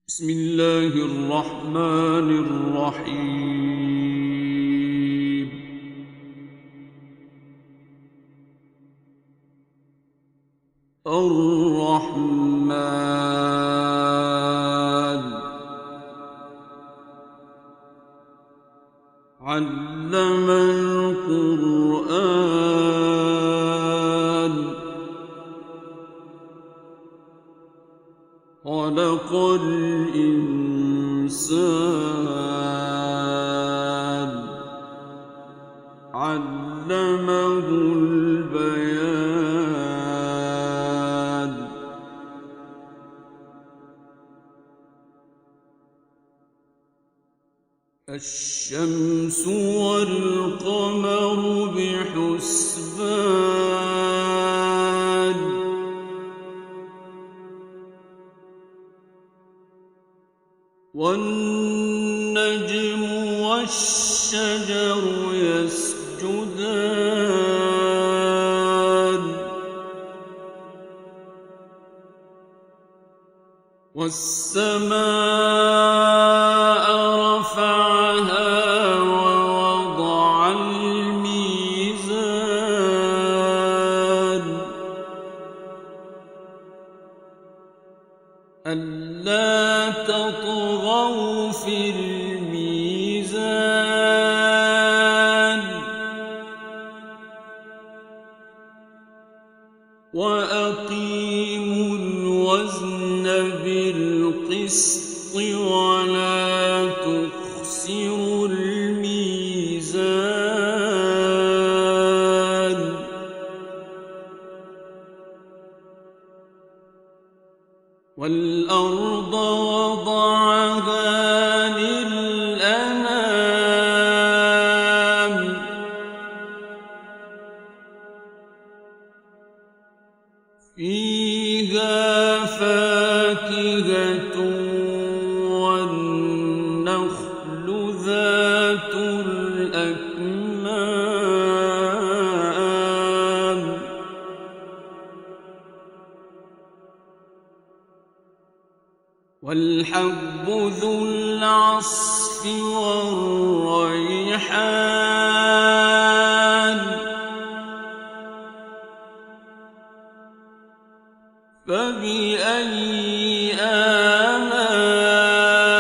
بسم الله الرحمن الرحيم. الرحمن علم القرآن خلق الإنسان علمه البيان. الشمس والقمر بحسبان والنجم والشجر يسجدان والسماء رفعها ووضع الميزان ألا تطغوا في الميزان وأقيموا الوزن بالقسط ولا تخسروا الميزان والأرض وضعها للأنام فيها فاكهة والنخل ذات الأكمام والحب ذو العصف والريحان فبأي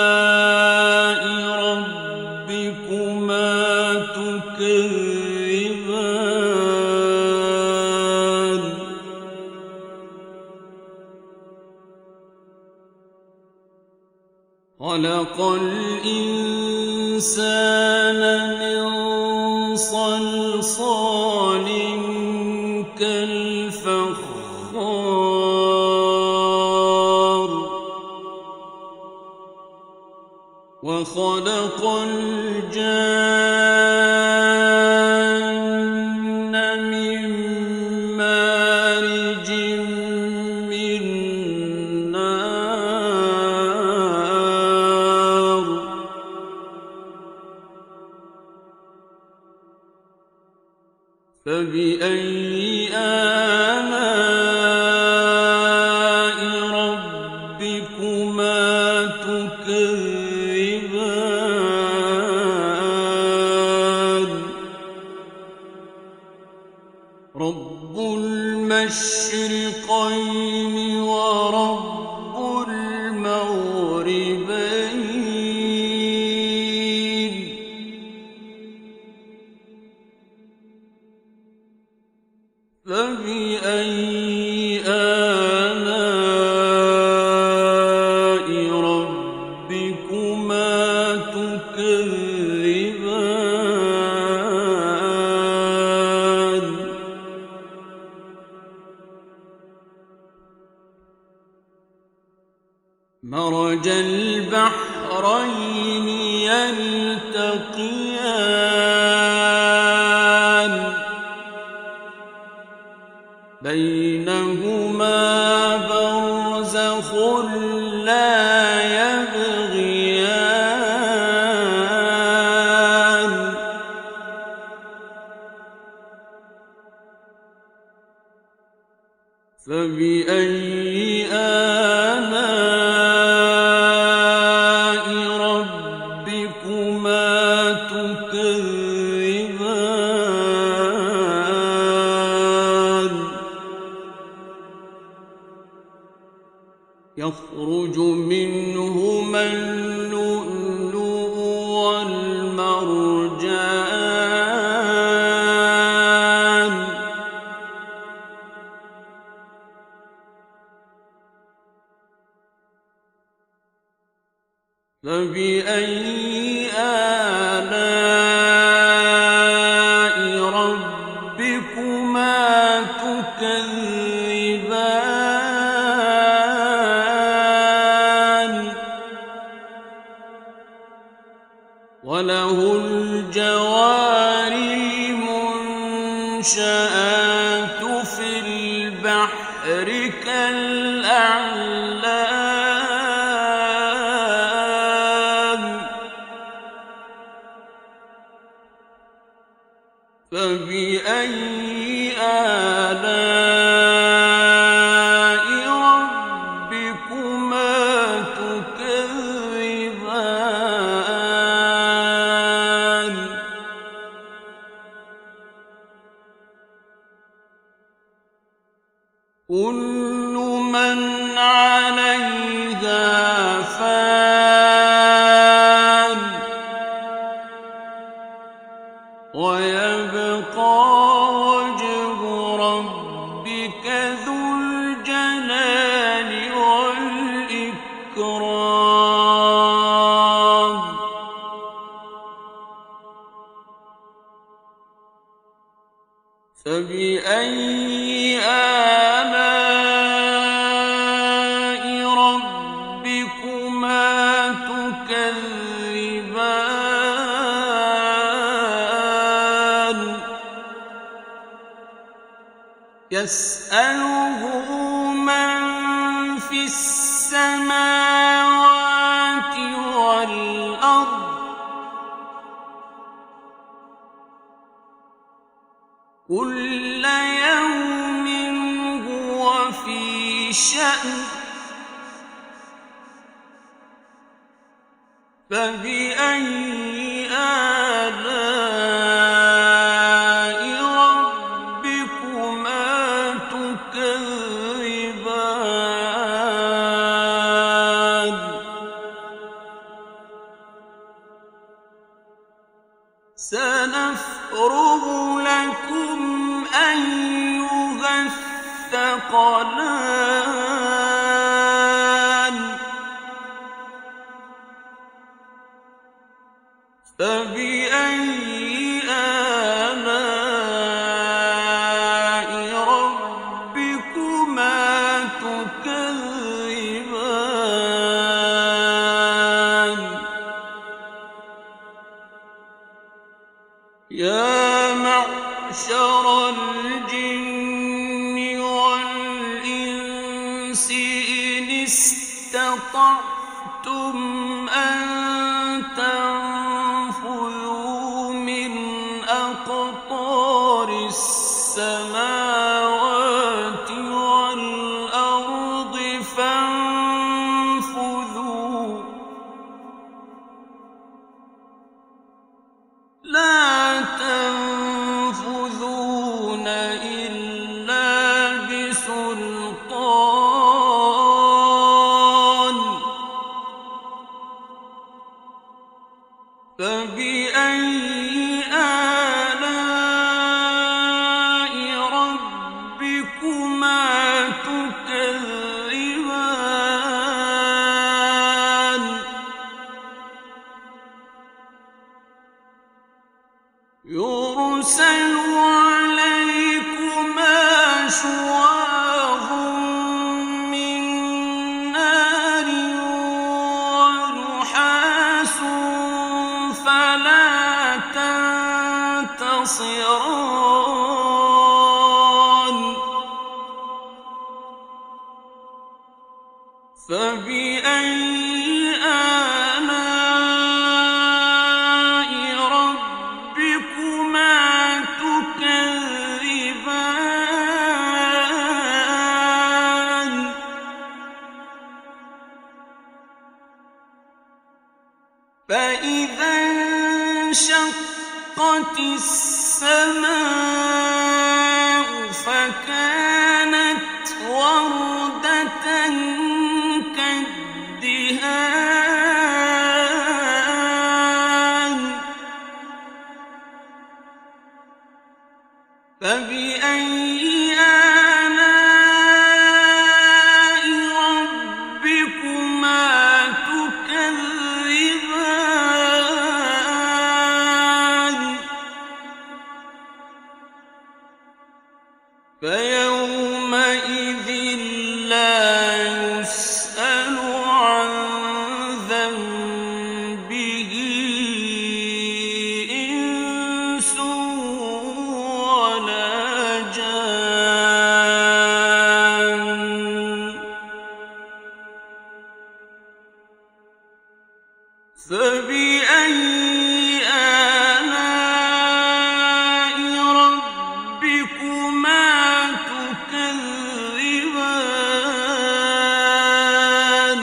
آلاء ربكما تكذبان خلق الإنسان من صلصال كالفخار وخلق الجن من مارج من نار فبأي آلاء ربكما تكذبان رب المشرقين ورب المغربين فبأي آلاء ربكما تكذبان مرج البحرين يلتقيان بينهما برزخ لا يبغيان فبأي آلاء يخرج منهما اللؤلؤ والمرجان فبأي آلاء ربكما تكذبان وله الجوار المنشآت في البحر كالأعلام فبأي آلاء ربكما تكذبان كل من عليها فان ويبقى وجه ربك ذو الجلال والإكرام فبأي آلاء ربكما تكذبان يسأله من في السماوات والأرض كل يوم هو في شأن فبأي آلاء ربكما تكذبان سنفرغ لكم أيها الثقلان فبأي آلاء ربكما تكذبان يا معشر الجن والإنس إن استطعتم أن تنفذوا من أقطار السماوات والأرض فانفذوا لا تنفذون إلا بسلطان فبأي آلاء ربكما تكذبان يرسل عليكما شواظ من نار ونحاس فلا تنتصران فبأي آلاء ربكما تكذبان فإذا انشقت السماء فكانت وردة فبأي آلاء ربكما تكذبان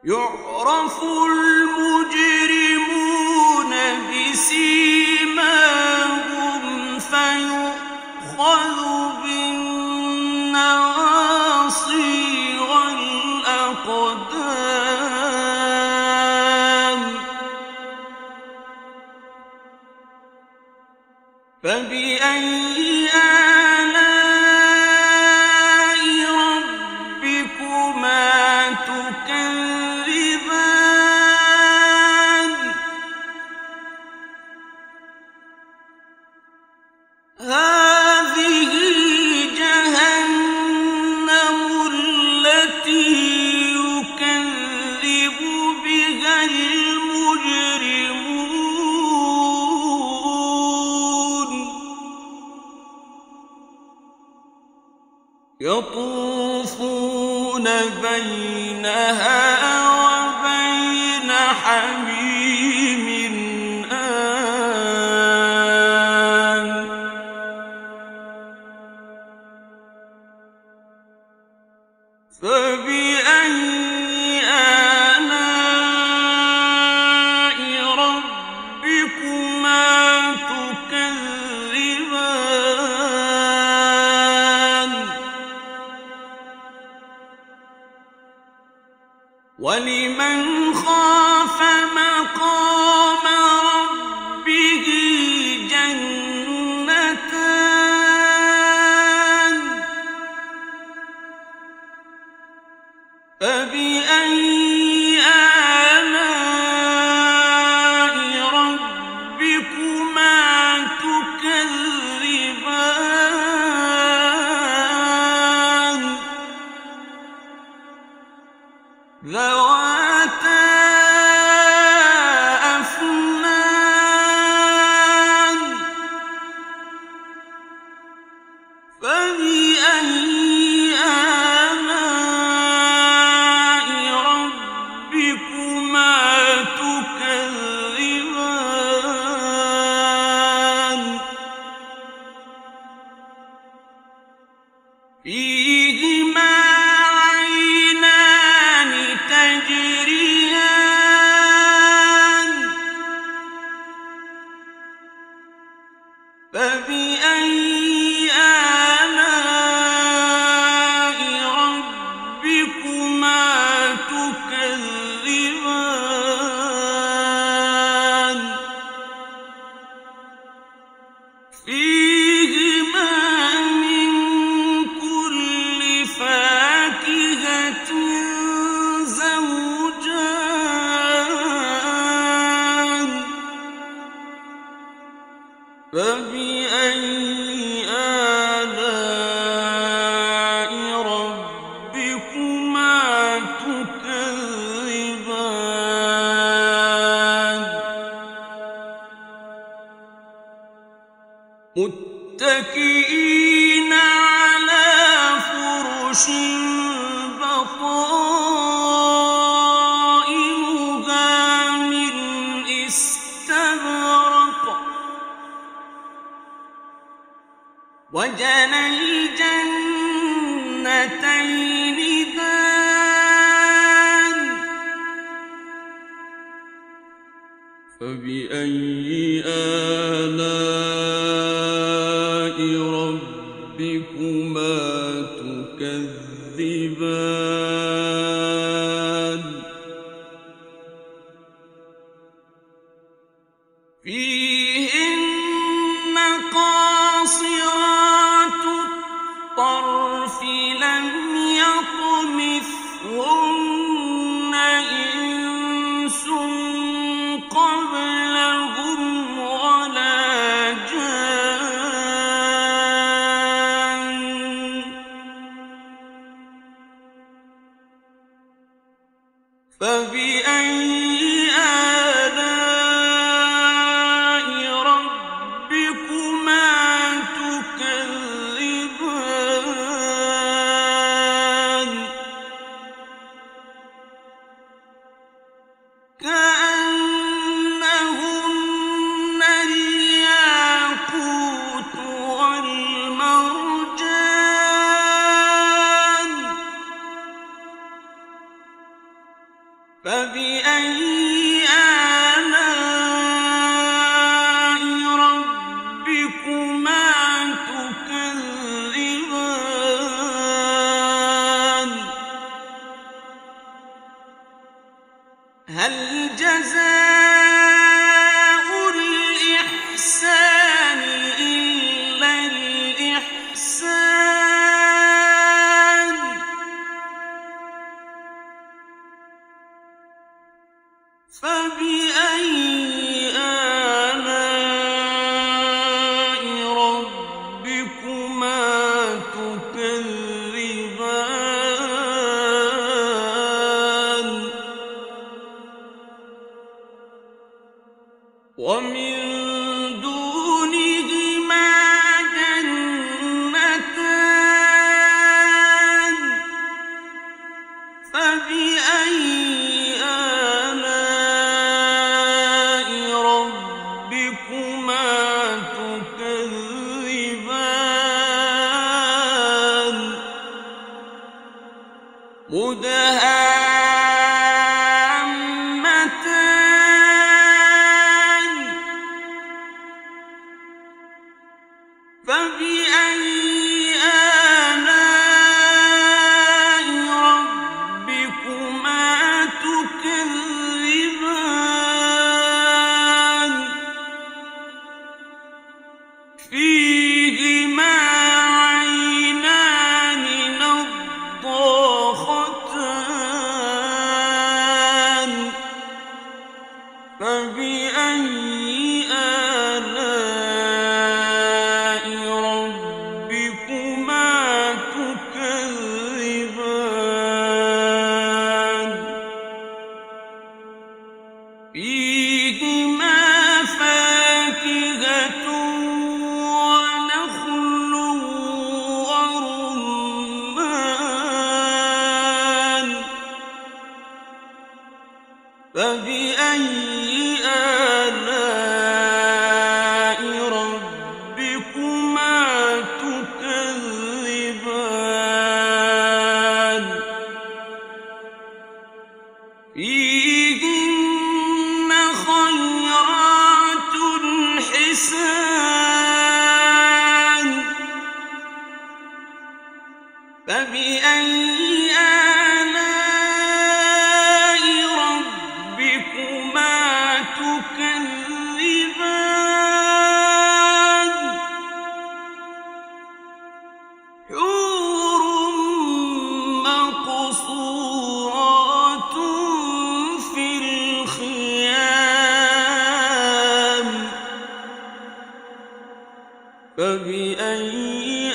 يعرف المجرمون بسيماهم فيؤخذ بالنواصي والأقدام فبأي آلاء ربكما تكذبان هذه جهنم التي يكذب بها المجرمون يطوفون بينها وبين حميم آن فبأي آلاء ربكما تكذبان ولمن خاف مقام ربه جنتان فبأي آلاء ربكما تكذبان ذواتا أفنان فبأي آلاء ربكما تكذبان فيهما عينان تجريان فبأي آلاء ربكما تكذبان فيهما من كل فاكهة زوجان فبأي آلاء ربكما تكذبان متكئين على فرش بطائنها من استبرق وجنى الجنتين دان فبأي آلاء ربكما تكذبان فيهن قاصرات الطرف لم يطمثهن إنس قبلهم ولا جان فبأي آلاء ربكما تكذبان فبأي آلاء ربكما تكذبان هل جزاء الإحسان إلا الإحسان فبأي آلاء ربكما تكذبان ومن دونهما جنتان فبأي آلاء ربكما تكذبان مدهامتان فبأي آلاء ربكما تكذبان فيهما عينان نضاختان فبأي آلاء ربكما تكذبان فيهما فاكهة ونخل ورمان فبأي آلاء ربكما تكذبان فيهن خيرات حسان فبأي آلاء ربكما تكذبان حور مقصورات في الخيام فبأي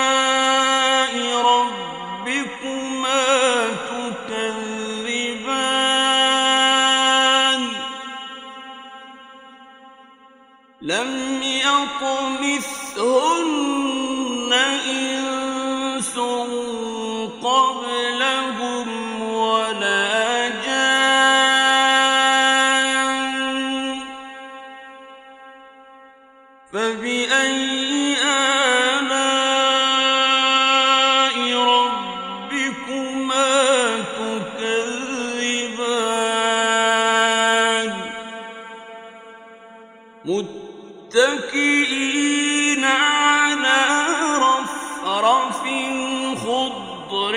آلاء ربكما تكذبان لم يطمثهن إنس قبلهم ولا جان فبأي آلاء ربكما تكذبان متكئين على رفرف خضر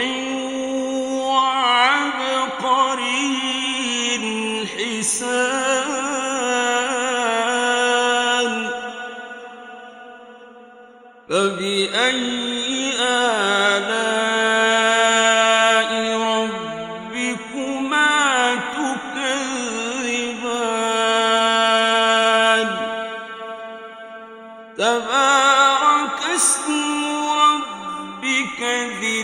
وعبقري حسان فبأي آلاء ربكما تكذبان تبارك اسم ربك ذي